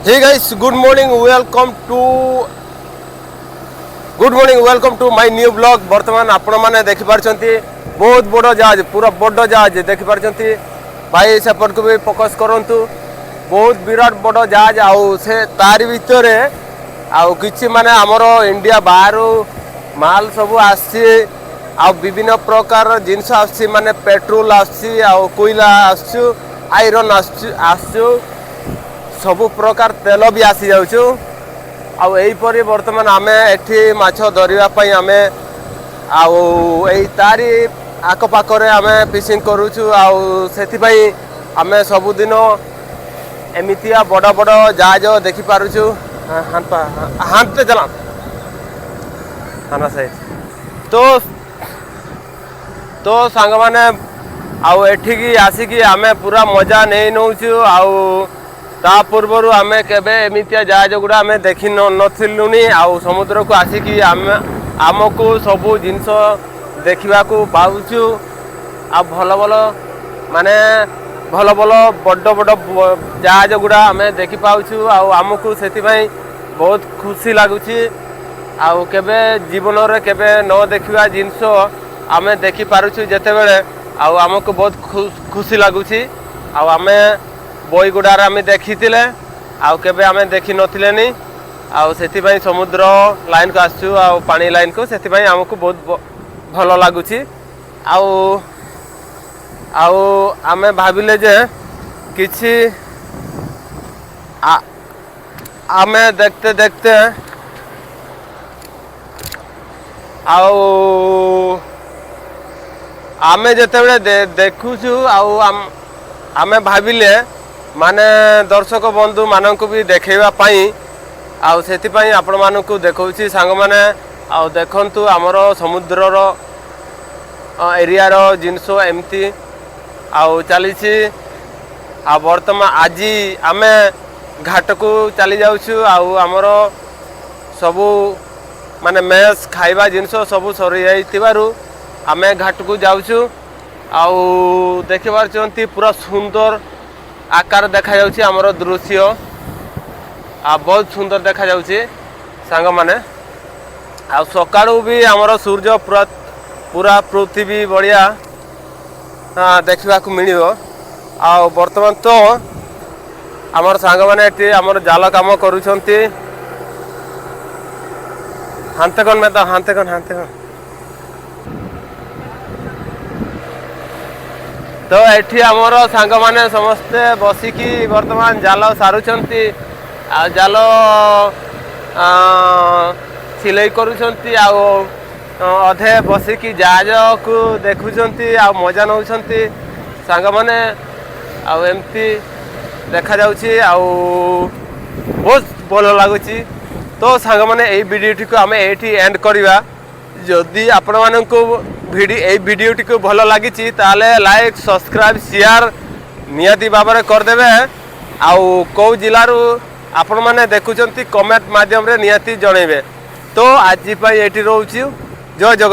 Hey guys, good morning, welcome to my new vlog. वर्तमान आपण माने देखि पारछंती बहुत बड़ जहाज, पूरा बड़ जहाज देखि पारछंती भाई सेपट को भी फोकस करंतु बहुत विराट बड़ जहाज आउ से तारि भितरे आउ किछि माने हमरो इंडिया बाहर माल सब आसी आउ विभिन्न प्रकार जिनस आसी माने पेट्रोल आसी आउ कोयला आसु आयरन आसु सब प्रकार तेल भी आसी जाउछु आउ एहीपरि वर्तमान आमे एठी माछ धरिबा पई आमे आउ एही तारी आकपाकरे आमे फिशिंग करूछु आउ सेथि पई आमे सबुदिन एमितिया बड़ बड़ जहाज देखि पारुछु हांते चला हाना से तो सांग माने आउ एठी की आसिकी आमे पूरा मजा नै नउछु आउ ता पूर्व आमे केबे एमितिया जहाज गुड़ा आमे देखि नथिलुनी आउ समुद्र को आसिकी आमको सबू जिनस देखा पाऊछु आ भल भल माने भल भल बड़ बड़ जहाज गुड़ा आमे देखि पाऊछु आमको सेति भाई बहुत खुशी लागुची आउ केबे जीवन रे केबे न देखिवा जिनस आमे देखि पारुछु जेते बेले आउ आमको बहुत खुशी लागुची आउ आमे बई गुड़ार आम देखी आउ केबे आमे देखी नथिले नी आउ सेति भाई समुद्र लाइन को आसछु आउ पानी लाइन को सेति भाई हमको बहुत भल लागुची आउ आउ आमे भाबिले जे किछि आमे देखते देखते आउ आमे जेते बेले देखुछु आउ आमे भाबिले माने दर्शक बंधु मानक भी देखैबा पाई आउ सेति पाई आपण मानकु देखौछि सांग माने आउ देखंतु हमरो समुद्र रो एरिया रो जिनसो एमती आउ चलीछि आ वर्तमान आजी आमे घाट को चली जाउछु आउ हमरो सबु माने मेस खाइबा जिनसो सबु सरी जाइतिबारु आमे घाट को जाउछु आउ देखि पारछंती पूरा सुंदर आकार देखा जाउछि हमरो दृश्य आ बहुत सुंदर देखा जाउछि सांग माने आ सकाळू भी हमरो सूर्य पूरा पृथ्वी बढ़िया देखा मिलिबो आ वर्तमान तो हमर सांग माने एटी हमर जाल काम करूछंती हांते कन तो एठी हमर सांग माने समस्ते बसिकी वर्तमान जाल सारुछंती आ जाल सिलाई करूछंती आ अधे बसिकी जहाज को देखुछंती आ मजा नउछंती सांग माने आ एमती देखा जाउछि आ बहुत भल लागुछि तो सांग माने एई वीडियोटी को आमे एठी एंड करिवा जदि आपण माननको वीडियोटी को भल लगी ताले लाइक सब्सक्राइब शेयर नियति बाबरे कर देबे आउ को जिल्लारू आपण माने देखुचंती कमेंट माध्यम रे नियति जणेबे तो आज पई एठी रहउछि जय जगन्नाथ।